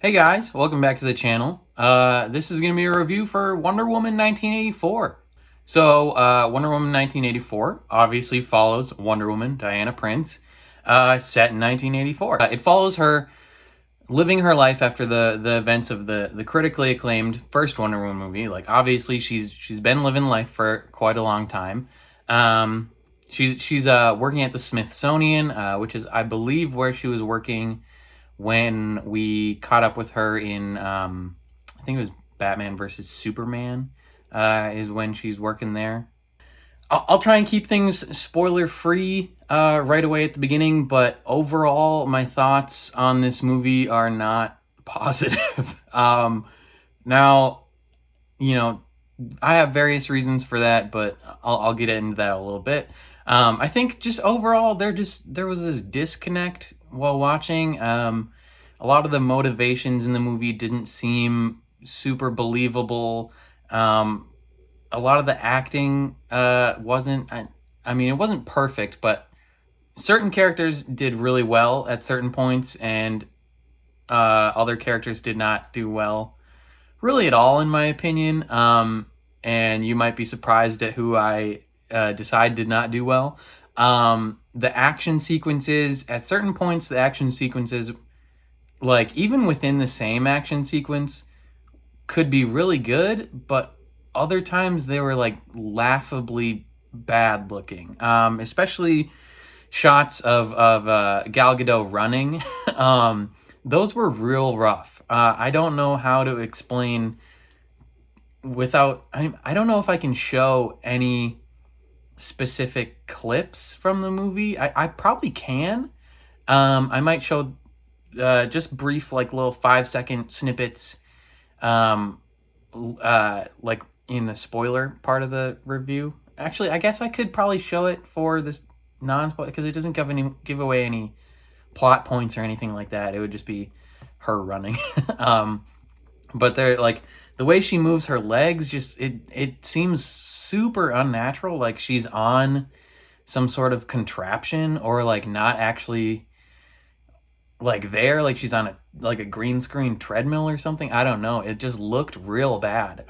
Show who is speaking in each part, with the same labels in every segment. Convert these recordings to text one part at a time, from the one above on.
Speaker 1: Hey guys, welcome back to the channel. This is going to be a review for Wonder Woman 1984. Wonder Woman 1984 obviously follows Wonder Woman, Diana Prince, set in 1984. It follows her living her life after the events of the critically acclaimed first Wonder Woman movie. Like, obviously, she's been living life for quite a long time. She's working at the Smithsonian, which is, I believe, where she was working when we caught up with her in, I think it was Batman versus Superman, is when she's working there. I'll try and keep things spoiler free right away at the beginning, but overall, my thoughts on this movie are not positive. Now, you know, I have various reasons for that, but I'll get into that a little bit. I think just overall, there was this disconnect while watching. A lot of the motivations in the movie didn't seem super believable. A lot of the acting wasn't. I mean, it wasn't perfect, but certain characters did really well at certain points, and other characters did not do well really at all, in my opinion. And you might be surprised at who I decide did not do well. The action sequences, at certain points, the action sequences, like, even within the same action sequence, could be really good, but other times they were, like, laughably bad looking. Especially shots of Gal Gadot running. Those were real rough. I don't know how to explain without. I don't know if I can show any specific clips from the movie. I probably can. I might show just brief, like, little 5-second snippets, like in the spoiler part of the review. Actually, I guess I could probably show it for this non-spoiler, because it doesn't give away any plot points or anything like that. It would just be her running. But they're like, the way she moves her legs, just it seems super unnatural. Like she's on some sort of contraption, or like not actually like there, like she's on a green screen treadmill or something. I don't know. It just looked real bad.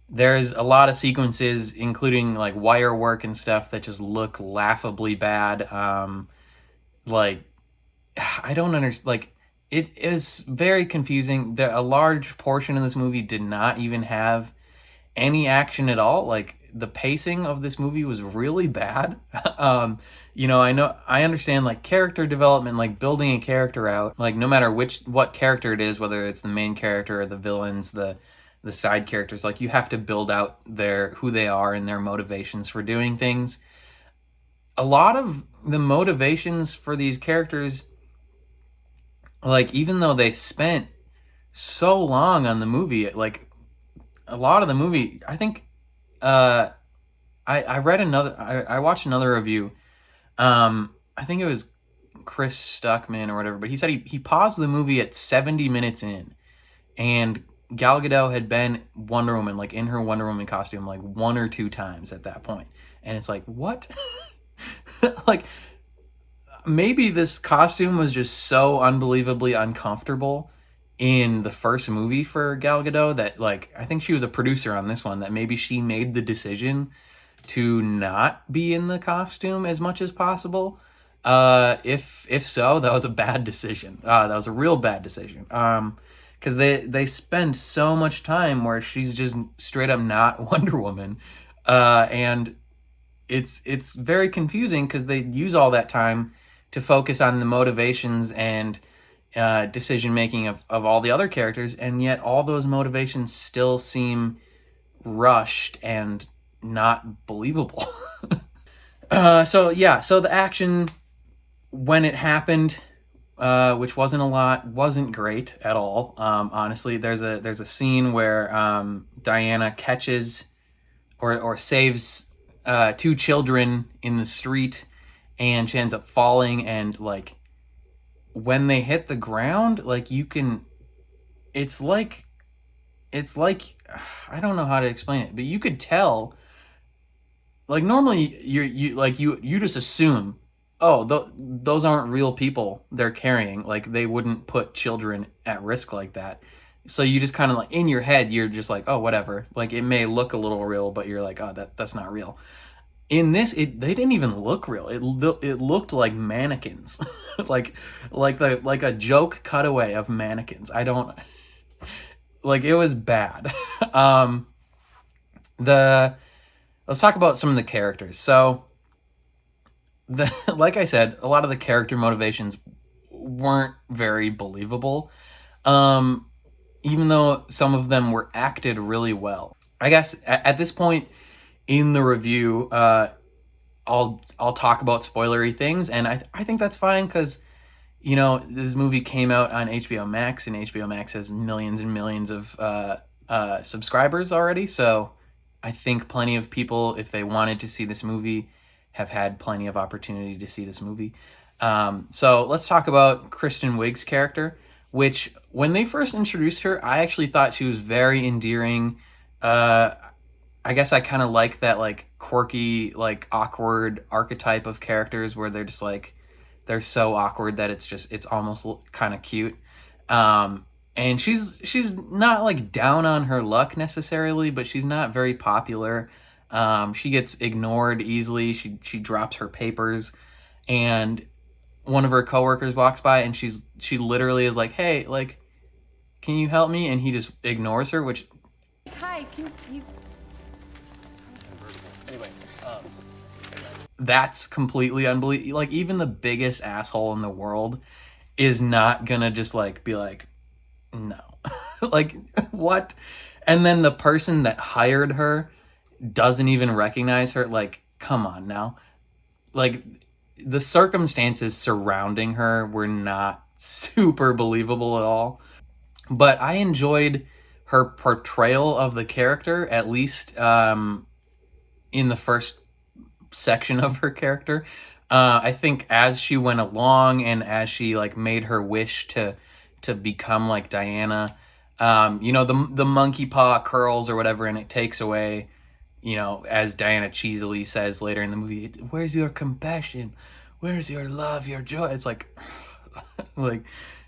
Speaker 1: There's a lot of sequences, including like wire work and stuff, that just look laughably bad. Like, I don't understand. Like, it is very confusing. A large portion of this movie did not even have any action at all. Like, the pacing of this movie was really bad. I understand, like, character development, like building a character out, like no matter what character it is, whether it's the main character or the villains, the side characters, like, you have to build out who they are and their motivations for doing things. A lot of the motivations for these characters, like, even though they spent so long on the movie, like, a lot of the movie, I think, I read another, I watched another review. I think it was Chris Stuckman or whatever, but he said he paused the movie at 70 minutes in, and Gal Gadot had been Wonder Woman, like in her Wonder Woman costume, like 1 or 2 times at that point. And it's like, what? Like, maybe this costume was just so unbelievably uncomfortable in the first movie for Gal Gadot that, like, I think she was a producer on this one, that maybe she made the decision to not be in the costume as much as possible. If so, that was a bad decision. That was a real bad decision. Because they spend so much time where she's just straight up not Wonder Woman, and it's very confusing because they use all that time to focus on the motivations and decision making of all the other characters, and yet all those motivations still seem rushed and not believable. So the action, when it happened, which wasn't a lot, wasn't great at all. Honestly, there's a scene where Diana catches or saves 2 children in the street, and she ends up falling, and, like, when they hit the ground, like, it's like I don't know how to explain it, but you could tell, like, normally you just assume, oh, those aren't real people they're carrying. Like, they wouldn't put children at risk like that. So you just kind of like, in your head, you're just like, oh, whatever. Like, it may look a little real, but you're like, oh, that's not real. In this, they didn't even look real. It looked like mannequins, like a joke cutaway of mannequins. I don't like, it was bad. The Let's talk about some of the characters. So, like I said, a lot of the character motivations weren't very believable. Um, Even though some of them were acted really well. I guess at this point in the review, I'll talk about spoilery things, and I think that's fine because, you know, this movie came out on HBO Max, and HBO Max has millions and millions of subscribers already. So I think plenty of people, if they wanted to see this movie, have had plenty of opportunity to see this movie. So let's talk about Kristen Wiig's character, which when they first introduced her, I actually thought she was very endearing. I guess I kind of like that, like, quirky, like, awkward archetype of characters where they're just like, they're so awkward that it's almost kind of cute. And she's not like down on her luck necessarily, but she's not very popular. She gets ignored easily. She drops her papers, and one of her coworkers walks by, and she literally is like, "Hey, like, can you help me?" And he just ignores her, which,
Speaker 2: hi, can you?
Speaker 3: Anyway,
Speaker 1: that's completely unbelievable. Like, even the biggest asshole in the world is not gonna just like be like, no. Like, what? And then the person that hired her doesn't even recognize her. Like, come on now. Like, the circumstances surrounding her were not super believable at all. But I enjoyed her portrayal of the character, at least in the first section of her character. I think as she went along and as she like made her wish to become like Diana, you know, the monkey paw curls or whatever, and it takes away, you know, as Diana cheesily says later in the movie, "Where's your compassion? Where's your love, your joy?" It's like, like,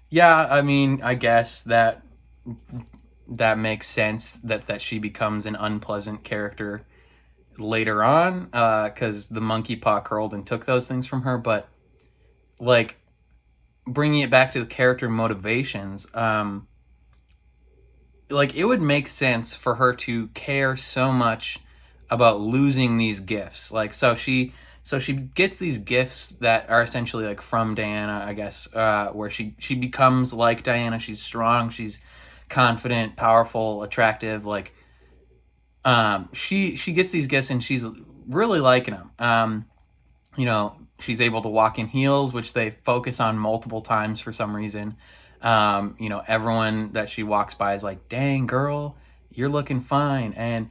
Speaker 1: yeah, I mean, I guess that makes sense that she becomes an unpleasant character later on, because the monkey paw curled and took those things from her. But like, bringing it back to the character motivations, like, it would make sense for her to care so much about losing these gifts. Like, so she gets these gifts that are essentially like from Diana, I guess, where she becomes like Diana. She's strong, she's confident, powerful, attractive. Like, she gets these gifts and she's really liking them. You know, she's able to walk in heels, which they focus on multiple times for some reason. You know, everyone that she walks by is like, "Dang, girl, you're looking fine." And,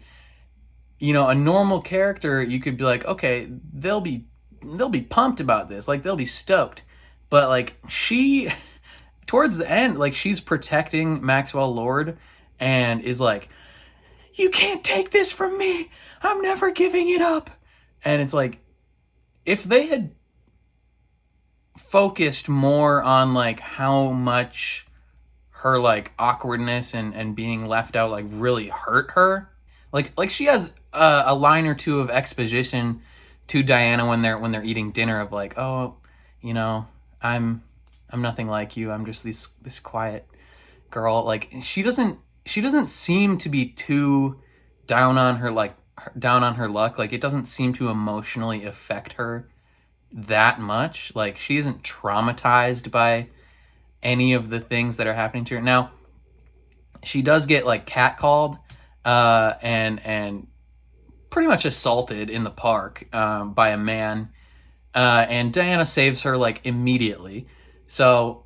Speaker 1: you know, a normal character, you could be like, okay, they'll be pumped about this, like, they'll be stoked. But like, she towards the end, like, she's protecting Maxwell Lord and is like, "You can't take this from me. I'm never giving it up." And it's like, if they had focused more on like how much her like awkwardness and being left out like really hurt her, like she has a line or two of exposition to Diana when they're eating dinner of like, "Oh, you know, I'm nothing like you. I'm just this quiet girl." Like, she doesn't seem to be too down on her luck. Like, it doesn't seem to emotionally affect her that much. Like, she isn't traumatized by any of the things that are happening to her. Now, she does get like catcalled and pretty much assaulted in the park by a man, and Diana saves her like immediately. So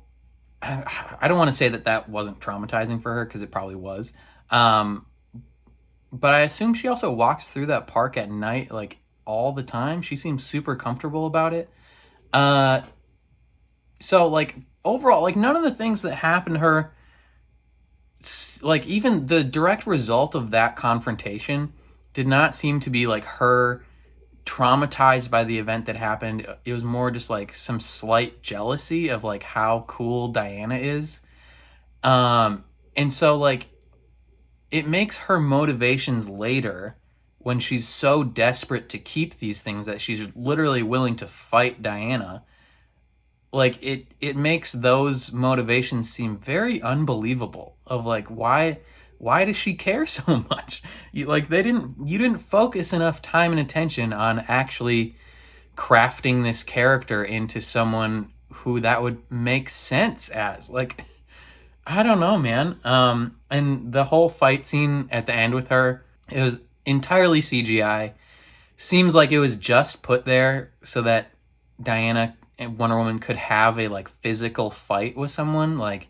Speaker 1: I don't want to say that wasn't traumatizing for her, because it probably was. But I assume she also walks through that park at night like all the time. She seems super comfortable about it. So like, overall, like, none of the things that happened to her, like, even the direct result of that confrontation did not seem to be like her traumatized by the event that happened. It was more just like some slight jealousy of like how cool Diana is. And so like it makes her motivations later, when she's so desperate to keep these things that she's literally willing to fight Diana, like it makes those motivations seem very unbelievable, of like why does she care so much? You didn't focus enough time and attention on actually crafting this character into someone who that would make sense as. Like, I don't know, man. And the whole fight scene at the end with her, it was entirely CGI. Seems like it was just put there so that Diana and Wonder Woman could have a like physical fight with someone, like,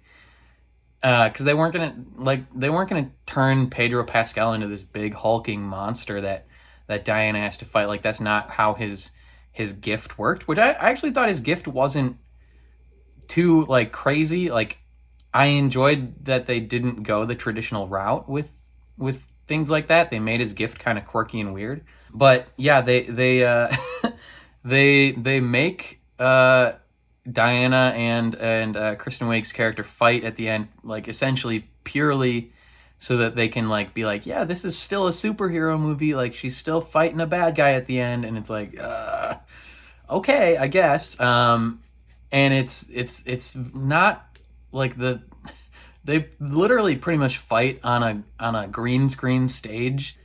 Speaker 1: because they weren't gonna turn Pedro Pascal into this big hulking monster that Diana has to fight. Like, that's not how his gift worked. Which I actually thought his gift wasn't too like crazy. Like, I enjoyed that they didn't go the traditional route with things like that. They made his gift kind of quirky and weird. But yeah, they they make Diana and Kristen Wiig's character fight at the end, like essentially purely so that they can like be like, yeah, this is still a superhero movie. Like, she's still fighting a bad guy at the end, and it's like, okay, I guess. And it's not like they literally pretty much fight on a green screen stage.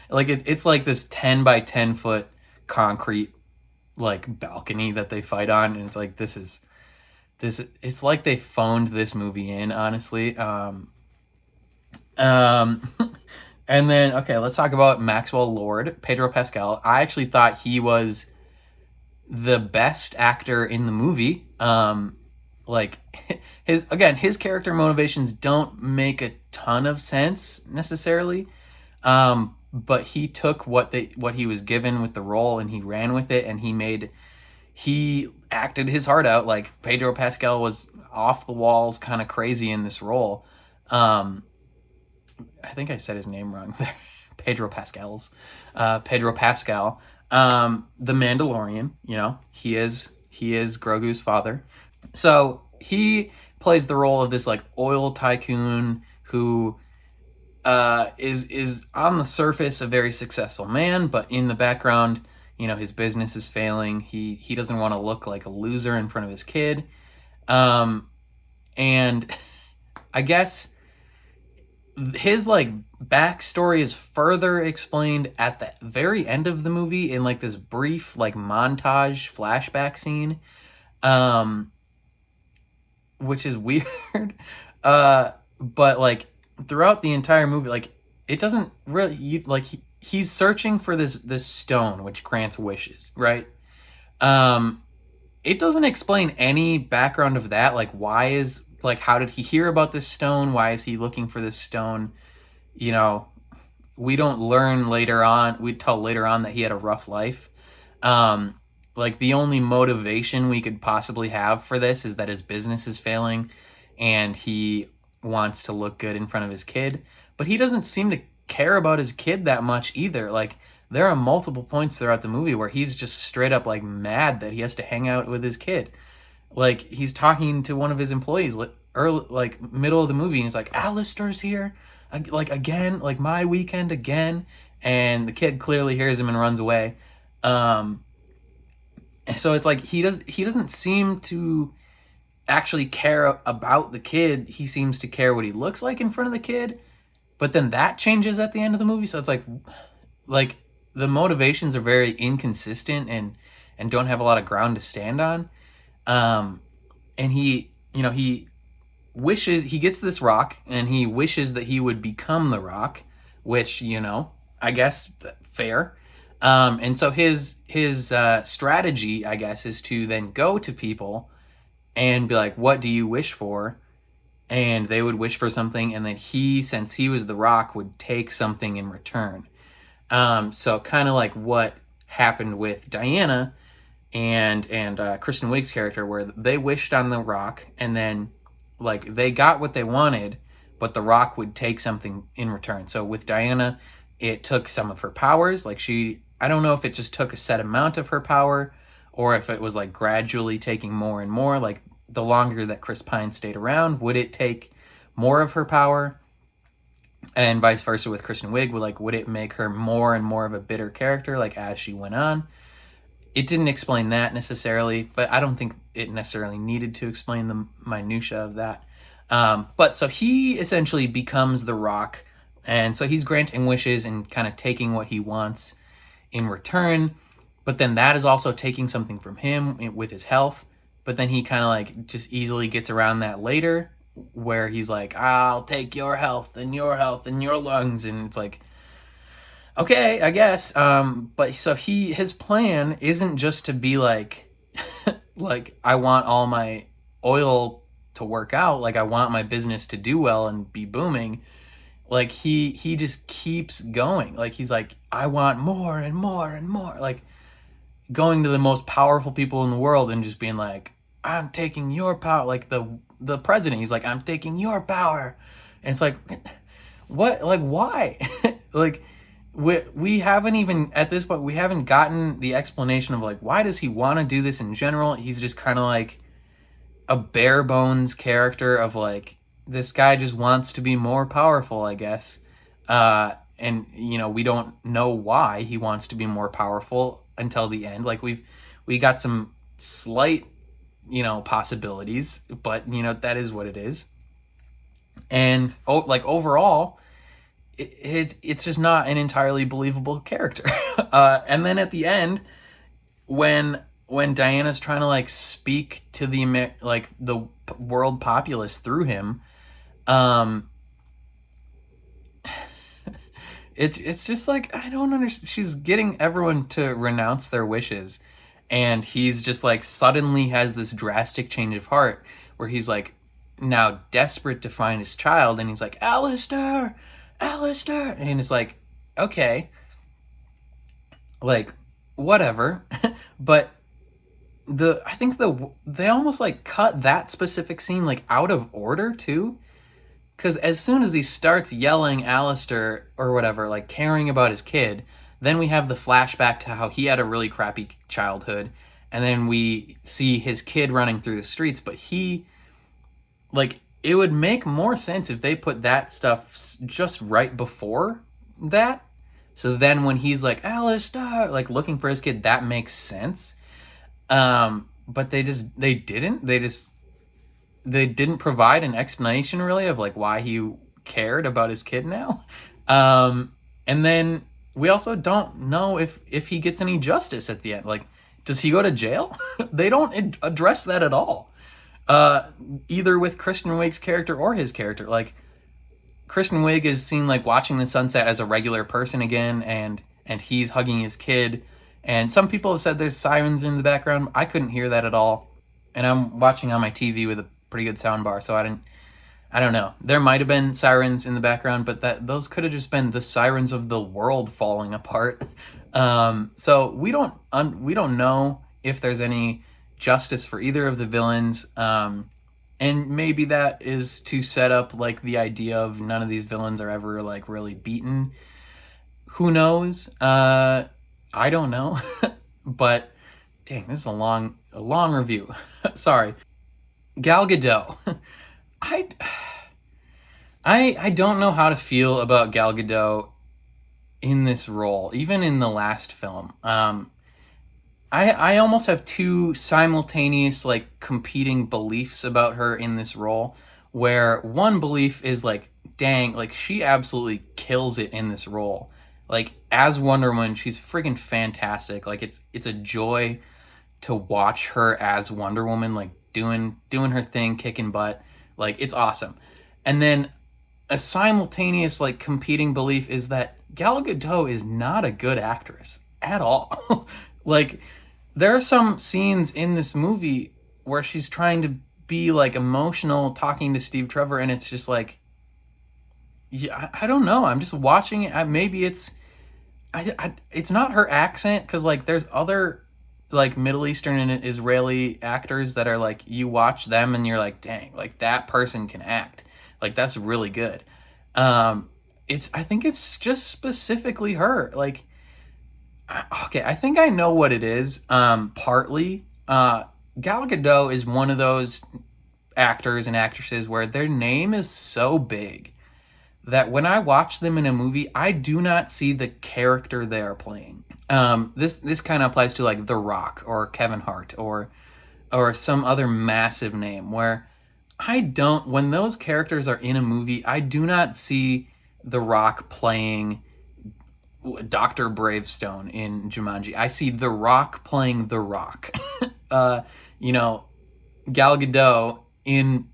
Speaker 1: Like it's like this 10 by 10 foot concrete like balcony that they fight on, and it's like this it's like they phoned this movie in, honestly. And then, okay, let's talk about Maxwell Lord, Pedro Pascal. I actually thought he was the best actor in the movie. Like, his character motivations don't make a ton of sense necessarily. But he took what he was given with the role, and he ran with it, and he acted his heart out. Like, Pedro Pascal was off the walls, kind of crazy in this role. I think I said his name wrong there. Pedro Pascal. The Mandalorian, he is Grogu's father. So he plays the role of this like oil tycoon who is on the surface a very successful man, but in the background, his business is failing. He doesn't want to look like a loser in front of his kid. And I guess his like backstory is further explained at the very end of the movie in like this brief like montage flashback scene, which is weird. But like throughout the entire movie, like it doesn't really, he's searching for this stone which grants wishes, right? It doesn't explain any background of that. Like, how did he hear about this stone? Why is he looking for this stone? We don't learn later on. We tell later on that he had a rough life. Like, the only motivation we could possibly have for this is that his business is failing and he wants to look good in front of his kid. But he doesn't seem to care about his kid that much either. Like, there are multiple points throughout the movie where he's just straight up like mad that he has to hang out with his kid. Like, he's talking to one of his employees early, like middle of the movie, and he's like, Alistair's here, like again, like my weekend again. And the kid clearly hears him and runs away. So it's like he doesn't seem to actually care about the kid. He seems to care what he looks like in front of the kid. But then that changes at the end of the movie. So it's like the motivations are very inconsistent and don't have a lot of ground to stand on. And he gets this rock, and he wishes that he would become the rock, which, I guess fair. And so his strategy, I guess, is to then go to people and be like, what do you wish for? And they would wish for something, and then since he was the rock, would take something in return. So kind of like what happened with Diana and Kristen Wiig's character, where they wished on the rock, and then like they got what they wanted, but the rock would take something in return. So with Diana, it took some of her powers. Like, I don't know if it just took a set amount of her power or if it was like gradually taking more and more. Like the longer that Chris Pine stayed around, would it take more of her power? And vice versa with Kristen Wiig, would it make her more and more of a bitter character like as she went on? It didn't explain that necessarily, but I don't think it necessarily needed to explain the minutia of that. But so he essentially becomes the Rock, and so he's granting wishes and kind of taking what he wants in return. But then that is also taking something from him with his health. But then he kind of like just easily gets around that later, where he's like, I'll take your health and your lungs. And it's like, okay, I guess. But so his plan isn't just to be like, like, I want all my oil to work out. Like, I want my business to do well and be booming. Like, he just keeps going. Like, he's like, I want more and more and more. Like, going to the most powerful people in the world and just being like, I'm taking your power. Like, the president, he's like, I'm taking your power. And it's like, what? Like, why? Like, we haven't even, at this point, we haven't gotten the explanation of, like, why does he want to do this in general? He's just kind of like a bare bones character of, like, this guy just wants to be more powerful, I guess. And, you know, we don't know why he wants to be more powerful until the end. Like, we got some slight, you know, possibilities, but, you know, that is what it is. And, like, overall, it's just not an entirely believable character. And then at the end, when Diana's trying to like speak to the world populace through him, it's just like, I don't understand. She's getting everyone to renounce their wishes, and he's just like suddenly has this drastic change of heart where he's like now desperate to find his child, and he's like, Alistair, and it's like, okay, like, whatever. But I think they almost like cut that specific scene like out of order too, because as soon as he starts yelling Alistair or whatever, like caring about his kid, then we have the flashback to how he had a really crappy childhood, and then we see his kid running through the streets. But he, like, it would make more sense if they put that stuff just right before that. So then when he's like, Alistair, like looking for his kid, that makes sense. But they didn't provide an explanation really of like why he cared about his kid now. And then we also don't know if he gets any justice at the end. Like, does he go to jail? They don't address that at all. Either with Kristen Wiig's character or his character. Like, Kristen Wiig is seen like watching the sunset as a regular person again, and he's hugging his kid. And some people have said there's sirens in the background. I couldn't hear that at all. And I'm watching on my TV with a pretty good sound bar, so I don't know. There might have been sirens in the background, but those could have just been the sirens of the world falling apart. So we don't know if there's any justice for either of the villains. And maybe that is to set up like the idea of none of these villains are ever like really beaten. Who knows? I don't know. But dang, this is a long review. Sorry. Gal Gadot. I don't know how to feel about Gal Gadot in this role, even in the last film. I almost have two simultaneous like competing beliefs about her in this role, where one belief is like, dang, like she absolutely kills it in this role. Like as Wonder Woman, she's freaking fantastic. Like it's a joy to watch her as Wonder Woman, like doing her thing, kicking butt. Like it's awesome. And then a simultaneous like competing belief is that Gal Gadot is not a good actress at all. Like there are some scenes in this movie where she's trying to be like emotional talking to Steve Trevor, and it's just like, yeah, I don't know. I'm just watching it. Maybe it's not her accent, because like there's other like Middle Eastern and Israeli actors that are like, you watch them and you're like, dang, like that person can act. Like that's really good. I think it's just specifically her. Like Okay, I think I know what it is. Partly, Gal Gadot is one of those actors and actresses where their name is so big that when I watch them in a movie, I do not see the character they are playing. This kind of applies to like The Rock or Kevin Hart or some other massive name where I don't, when those characters are in a movie, I do not see The Rock playing Dr. Bravestone in Jumanji. I see The Rock playing The Rock. uh, you know, Gal Gadot in,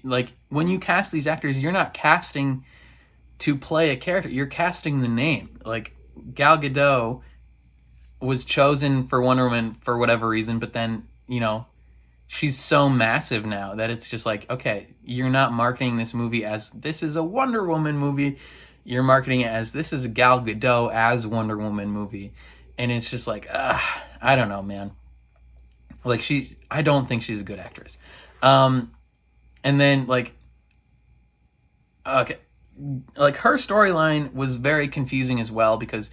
Speaker 1: like, when you cast these actors, you're not casting to play a character, you're casting the name. Like, Gal Gadot was chosen for Wonder Woman for whatever reason, but then, she's so massive now that it's just like, okay, you're not marketing this movie as this is a Wonder Woman movie. You're marketing it as this is a Gal Gadot as Wonder Woman movie. And it's just like, I don't know, man. Like, I don't think she's a good actress. And then, like, okay, like, her storyline was very confusing as well because,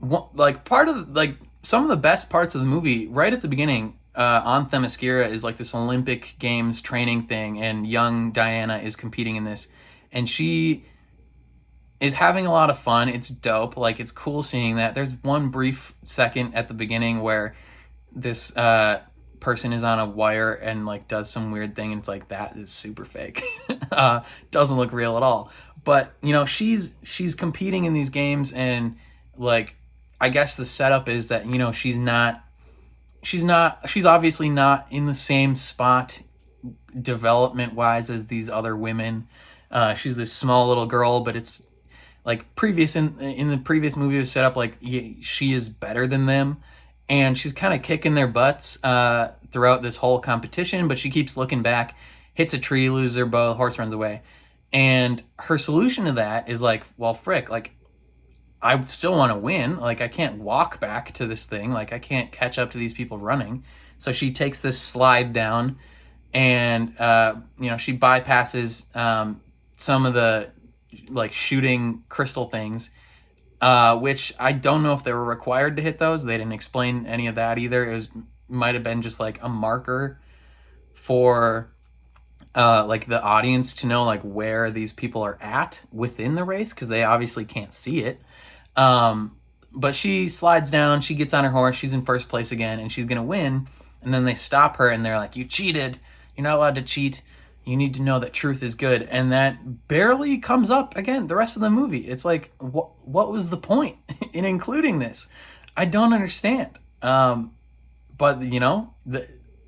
Speaker 1: like, part of, like, some of the best parts of the movie, right at the beginning, on Themyscira is like this Olympic Games training thing, and young Diana is competing in this, and she is having a lot of fun. It's dope. Like, it's cool seeing that. There's one brief second at the beginning where this person is on a wire and like does some weird thing, and it's like, that is super fake. Doesn't look real at all. But she's competing in these games, and like, I guess the setup is that she's obviously not in the same spot development wise as these other women. She's this small little girl, but it's like in the previous movie it was set up like she is better than them, and she's kind of kicking their butts throughout this whole competition, but she keeps looking back, hits a tree, loses her bow, horse runs away. And her solution to that is like, well, frick, like, I still want to win. Like, I can't walk back to this thing. Like, I can't catch up to these people running. So she takes this slide down, and she bypasses some of the like shooting crystal things, which I don't know if they were required to hit those. They didn't explain any of that either. It might have been just like a marker for like the audience to know like where these people are at within the race, because they obviously can't see it. But she slides down, she gets on her horse, she's in first place again, and she's gonna win. And then they stop her and they're like, you cheated. You're not allowed to cheat. You need to know that truth is good. And that barely comes up again the rest of the movie. It's like, what was the point in including this? I don't understand. But that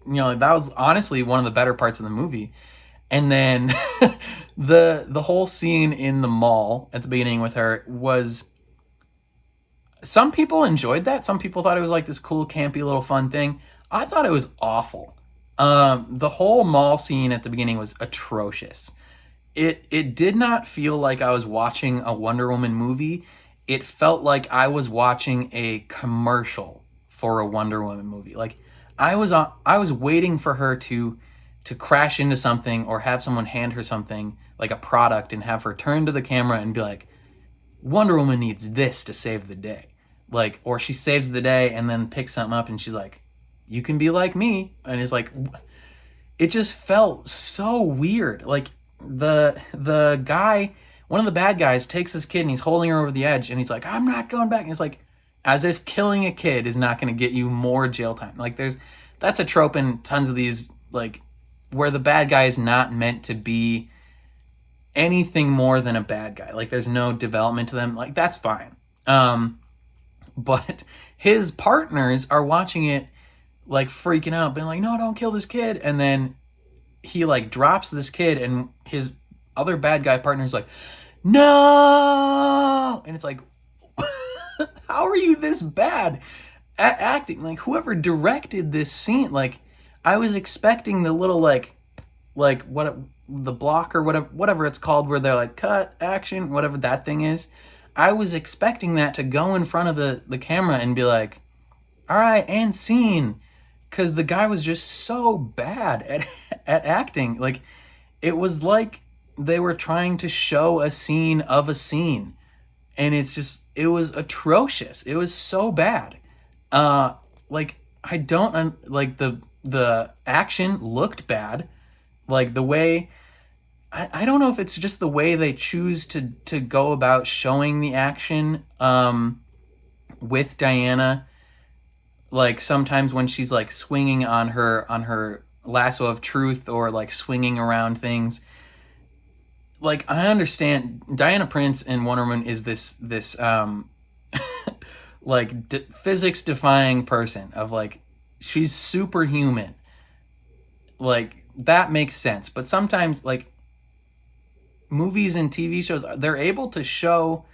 Speaker 1: was honestly one of the better parts of the movie. And then the whole scene in the mall at the beginning with her was, some people enjoyed that. Some people thought it was like this cool, campy little fun thing. I thought it was awful. The whole mall scene at the beginning was atrocious. It did not feel like I was watching a Wonder Woman movie. It felt like I was watching a commercial for a Wonder Woman movie. Like, I was waiting for her to crash into something or have someone hand her something like a product and have her turn to the camera and be like, Wonder Woman needs this to save the day. Like, or she saves the day and then picks something up and she's like, you can be like me. And it's like, it just felt so weird. Like, the guy, one of the bad guys, takes this kid and he's holding her over the edge and he's like, I'm not going back. And it's like, as if killing a kid is not going to get you more jail time. Like, that's a trope in tons of these, like, where the bad guy is not meant to be anything more than a bad guy. Like, there's no development to them. Like, that's fine. But his partners are watching it, like, freaking out, being like, no, don't kill this kid. And then he, like, drops this kid, and his other bad guy partner's like, no! And it's like, how are you this bad at acting? Like, whoever directed this scene, like, I was expecting the little, like what the block or whatever it's called, where they're like, cut, action, whatever that thing is. I was expecting that to go in front of the camera and be like, all right, and scene. Because the guy was just so bad at acting. Like, it was like they were trying to show a scene of a scene. And it's just, it was atrocious. It was so bad. Like I don't like the action looked bad. Like the way I don't know if it's just the way they choose to go about showing the action with Diana. Like sometimes when she's like swinging on her lasso of truth or like swinging around things. Like I understand Diana Prince in Wonder Woman is this like physics defying person of like she's superhuman. Like that makes sense, but sometimes like movies and TV shows, they're able to show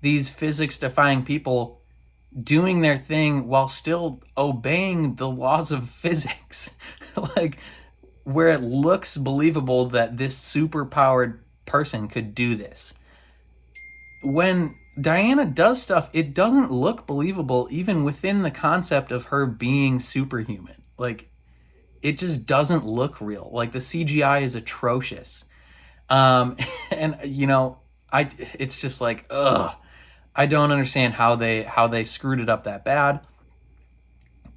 Speaker 1: these physics defying people doing their thing while still obeying the laws of physics. Like where it looks believable that this super powered person could do this. When Diana does stuff, it doesn't look believable even within the concept of her being superhuman. Like it just doesn't look real. Like the CGI is atrocious. And you know, it's just like, ugh, I don't understand how they screwed it up that bad.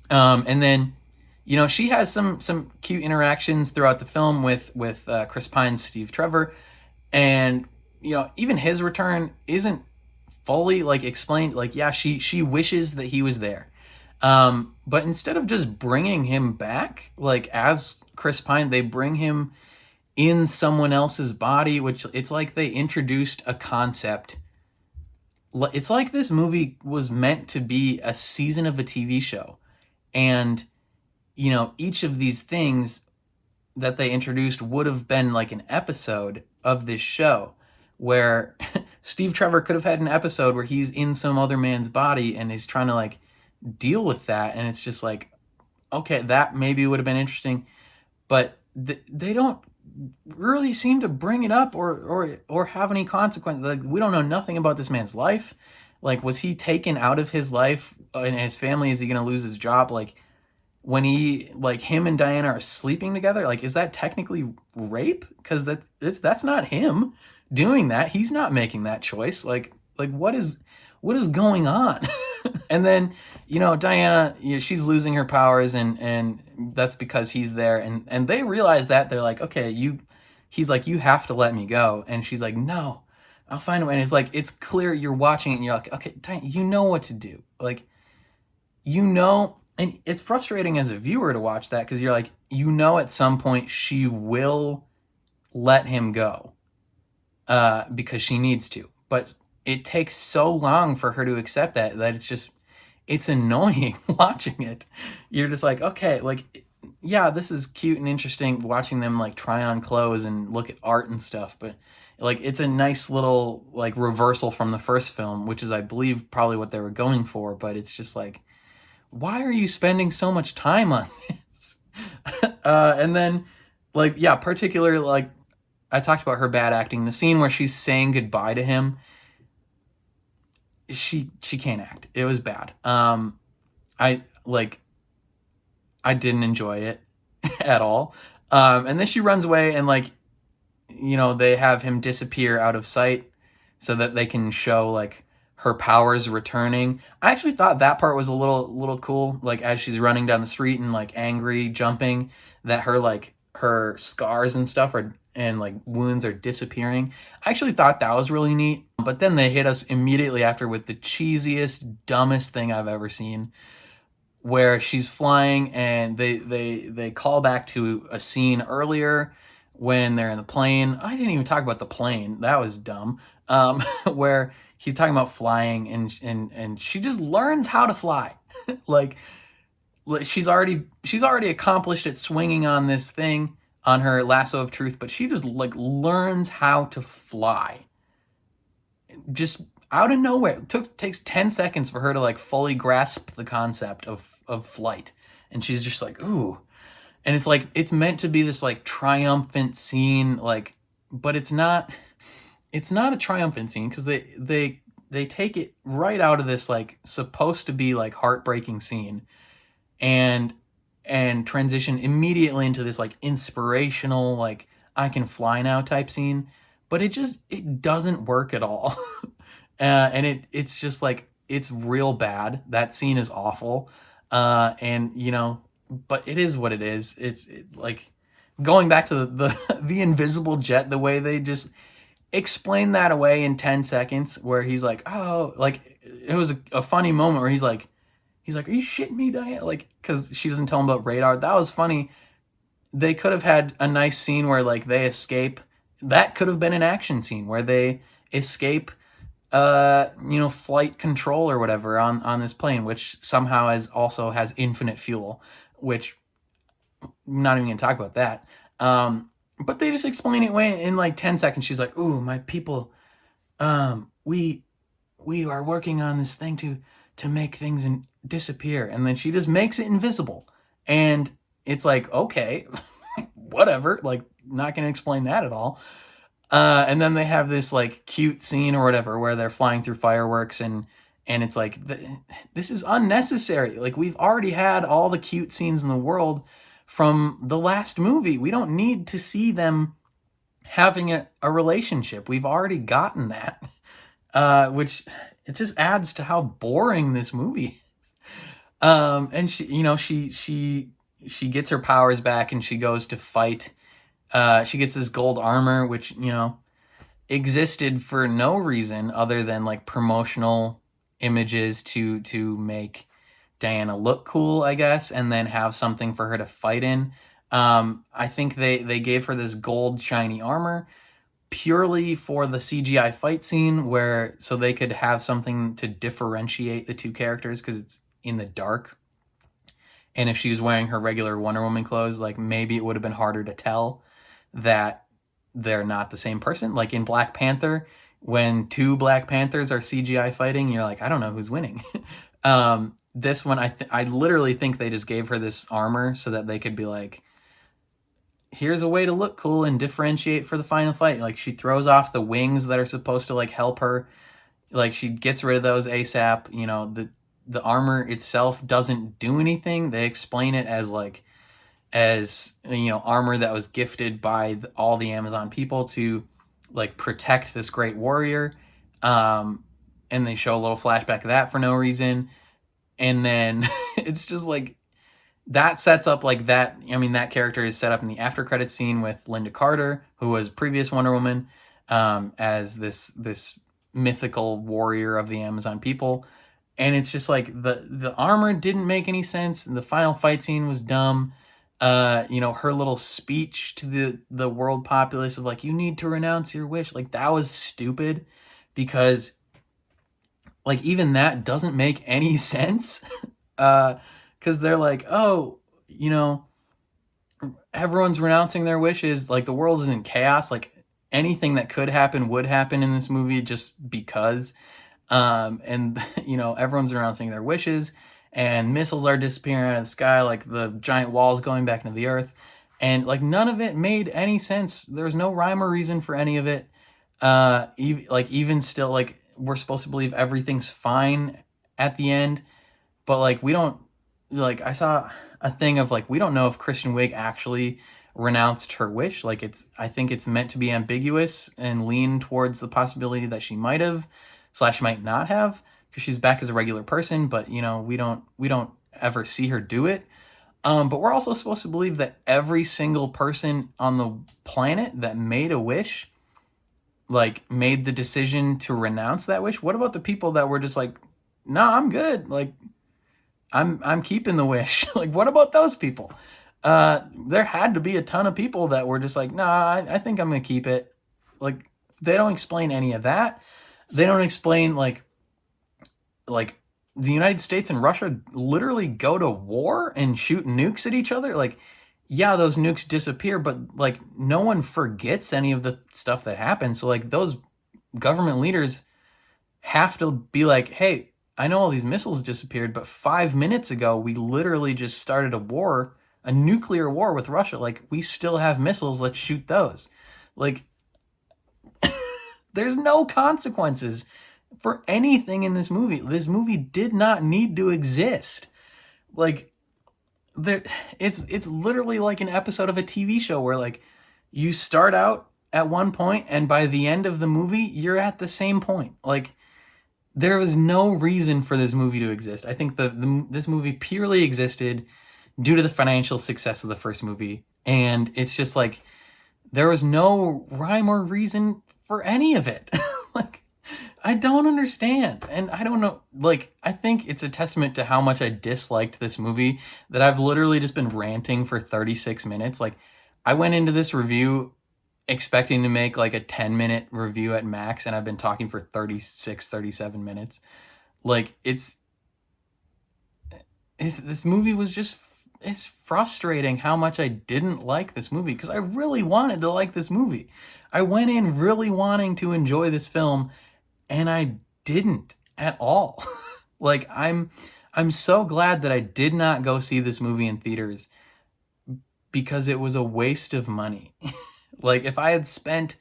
Speaker 1: And then, you know, she has some cute interactions throughout the film with Chris Pine's Steve Trevor, and you know, even his return isn't fully like explained. Like, yeah, she wishes that he was there, but instead of just bringing him back like as Chris Pine, they bring him in someone else's body, which it's like they introduced a concept. It's like this movie was meant to be a season of a TV show. And, you know, each of these things that they introduced would have been like an episode of this show where Steve Trevor could have had an episode where he's in some other man's body and he's trying to like deal with that. And it's just like, okay, that maybe would have been interesting, but they don't really seem to bring it up or have any consequences. Like we don't know nothing about this man's life. Like was he taken out of his life and his family? Is he going to lose his job? Like when he like him and Diana are sleeping together, like is that technically rape? Because that's not him doing that. He's not making that choice. Like what is going on? And then, you know, Diana, you know, she's losing her powers and that's because he's there, and they realize that. They're like, okay, he's like, you have to let me go. And she's like, no, I'll find a way. And it's like, it's clear you're watching it and you're like, okay, Diana, you know what to do. Like, you know, and it's frustrating as a viewer to watch that because you're like, you know, at some point she will let him go because she needs to. But it takes so long for her to accept that it's annoying watching it. You're just like, okay, like, yeah, this is cute and interesting watching them like try on clothes and look at art and stuff, but like it's a nice little like reversal from the first film, which is I believe probably what they were going for, but it's just like, why are you spending so much time on this? And then like, yeah, particularly like I talked about her bad acting, the scene where she's saying goodbye to him. She can't act. It was bad. I didn't enjoy it at all. And then she runs away and like, you know, they have him disappear out of sight so that they can show like her powers returning. I actually thought that part was a little cool. Like as she's running down the street and like angry, jumping, that her scars and stuff and like wounds are disappearing. I actually thought that was really neat. But then they hit us immediately after with the cheesiest, dumbest thing I've ever seen, where she's flying and they call back to a scene earlier when they're in the plane. I didn't even talk about the plane. That was dumb. Where he's talking about flying and she just learns how to fly. like she's already accomplished at swinging on this thing on her lasso of truth, but she just like learns how to fly just out of nowhere. It takes 10 seconds for her to like fully grasp the concept of flight, and she's just like, ooh. And it's like it's meant to be this like triumphant scene, like, but it's not a triumphant scene because they take it right out of this like supposed to be like heartbreaking scene and transition immediately into this like inspirational, like I can fly now type scene, but it doesn't work at all. And it's just like, it's real bad. That scene is awful. And but it is what it is. Like going back to the invisible jet, the way they just explain that away in 10 seconds, where he's like, oh, like it was a funny moment where he's like, are you shitting me, Diane? Like, because she doesn't tell him about radar. That was funny. They could have had a nice scene where like they escape. That could have been an action scene where they escape flight control or whatever on this plane, which somehow has infinite fuel, which I'm not even gonna talk about that. But they just explain it away in like 10 seconds. She's like, ooh, my people, we are working on this thing to make things disappear, and then she just makes it invisible, and it's like, okay, whatever, like not gonna explain that at all. And then they have this like cute scene or whatever where they're flying through fireworks, and it's like, this is unnecessary. Like, we've already had all the cute scenes in the world from the last movie. We don't need to see them having a relationship. We've already gotten that. Which it just adds to how boring this movie is. And she gets her powers back and she goes to fight. She gets this gold armor, which existed for no reason other than like promotional images to make Diana look cool, I guess, and then have something for her to fight in. I think they gave her this gold shiny armor purely for the CGI fight scene, where so they could have something to differentiate the two characters because it's in the dark. And if she was wearing her regular Wonder Woman clothes, like maybe it would have been harder to tell that they're not the same person. Like in Black Panther, when two Black Panthers are CGI fighting, you're like, I don't know who's winning. This one, I literally think they just gave her this armor so that they could be like, here's a way to look cool and differentiate for the final fight. Like, she throws off the wings that are supposed to like help her. Like, she gets rid of those ASAP. The armor itself doesn't do anything. They explain it as armor that was gifted by all the Amazon people to like protect this great warrior. And they show a little flashback of that for no reason. And then it's just like, that sets up like that. I mean, that character is set up in the after credits scene with Linda Carter, who was previous Wonder Woman, as this mythical warrior of the Amazon people. And it's just like the armor didn't make any sense. And the final fight scene was dumb. Her little speech to the world populace of like, you need to renounce your wish. Like, that was stupid, because like even that doesn't make any sense. Because they're like, oh, everyone's renouncing their wishes. Like, the world is in chaos. Like, anything that could happen would happen in this movie just because. And everyone's renouncing their wishes, and missiles are disappearing out of the sky, like the giant walls going back into the earth. And like, none of it made any sense. There was no rhyme or reason for any of it. Even still, like, we're supposed to believe everything's fine at the end, but like, we don't, like, I saw a thing of like, we don't know if Kristen Wiig actually renounced her wish. Like, I think it's meant to be ambiguous and lean towards the possibility that she might have / might not have, because she's back as a regular person, but we don't ever see her do it. But we're also supposed to believe that every single person on the planet that made a wish, like, made the decision to renounce that wish. What about the people that were just like, nah, I'm good, like, I'm keeping the wish? Like, what about those people? There had to be a ton of people that were just like, nah, I think I'm gonna keep it. Like, they don't explain any of that. They don't explain like the United States and Russia literally go to war and shoot nukes at each other. Like, yeah, those nukes disappear, but like, no one forgets any of the stuff that happened. So like, those government leaders have to be like, hey, I know all these missiles disappeared, but 5 minutes ago, we literally just started a nuclear war with Russia. Like, we still have missiles. Let's shoot those. Like, there's no consequences for anything in this movie. This movie did not need to exist. Like, it's literally like an episode of a TV show where like, you start out at one point and by the end of the movie, you're at the same point. Like, there was no reason for this movie to exist. I think this movie purely existed due to the financial success of the first movie. And it's just like, there was no rhyme or reason for any of it. Like, I don't understand. And I don't know, like, I think it's a testament to how much I disliked this movie that I've literally just been ranting for 36 minutes. Like, I went into this review expecting to make like a 10-minute review at max, and I've been talking for 36, 37 minutes. Like, this movie was just, it's frustrating how much I didn't like this movie, because I really wanted to like this movie. I went in really wanting to enjoy this film, and I didn't at all. Like, I'm so glad that I did not go see this movie in theaters, because it was a waste of money. Like, if I had spent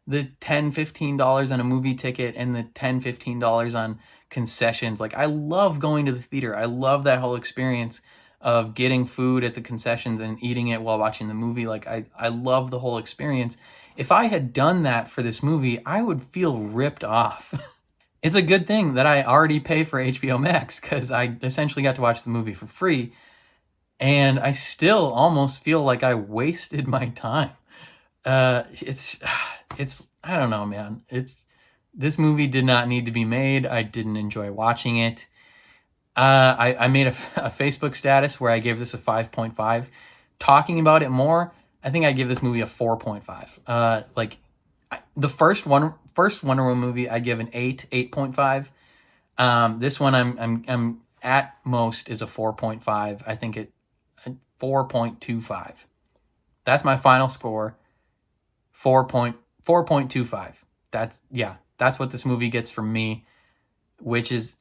Speaker 1: the $10-15 on a movie ticket and the $10-15 on concessions, like, I love going to the theater. I love that whole experience of getting food at the concessions and eating it while watching the movie. Like, I love the whole experience. If I had done that for this movie, I would feel ripped off. It's a good thing that I already pay for HBO Max, because I essentially got to watch the movie for free, and I still almost feel like I wasted my time. It's I don't know, man. This movie did not need to be made. I didn't enjoy watching it. I made a Facebook status where I gave this a 5.5. Talking about it more, I think I give this movie a 4.5. Like, the first Wonder Woman movie, I give an 8.5. This one I'm at most is a 4.5. I think it 4.25. That's my final score. 4.25. That's what this movie gets from me, which is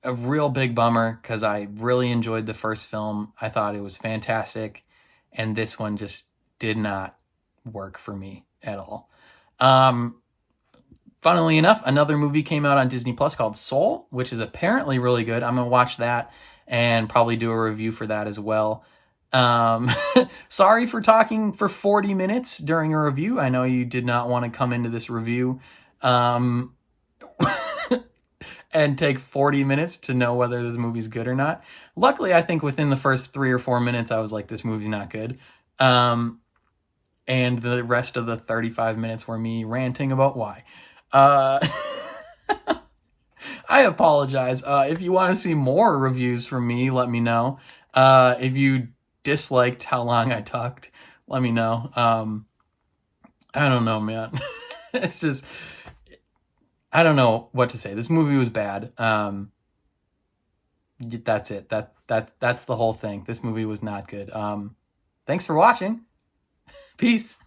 Speaker 1: a real big bummer, because I really enjoyed the first film. I thought it was fantastic, and this one just did not work for me at all. Funnily enough, another movie came out on Disney Plus called Soul, which is apparently really good. I'm gonna watch that and probably do a review for that as well. Um, Sorry for talking for 40 minutes during a review. I know you did not want to come into this review um, and take 40 minutes to know whether this movie's good or not. Luckily, I think within the first 3 or 4 minutes, I was like, this movie's not good. And the rest of the 35 minutes were me ranting about why. Uh, I apologize. If you want to see more reviews from me, let me know. If you disliked how long I talked, let me know. I don't know, man. It's just, I don't know what to say. This movie was bad. That's it. That's the whole thing. This movie was not good. Thanks for watching. Peace.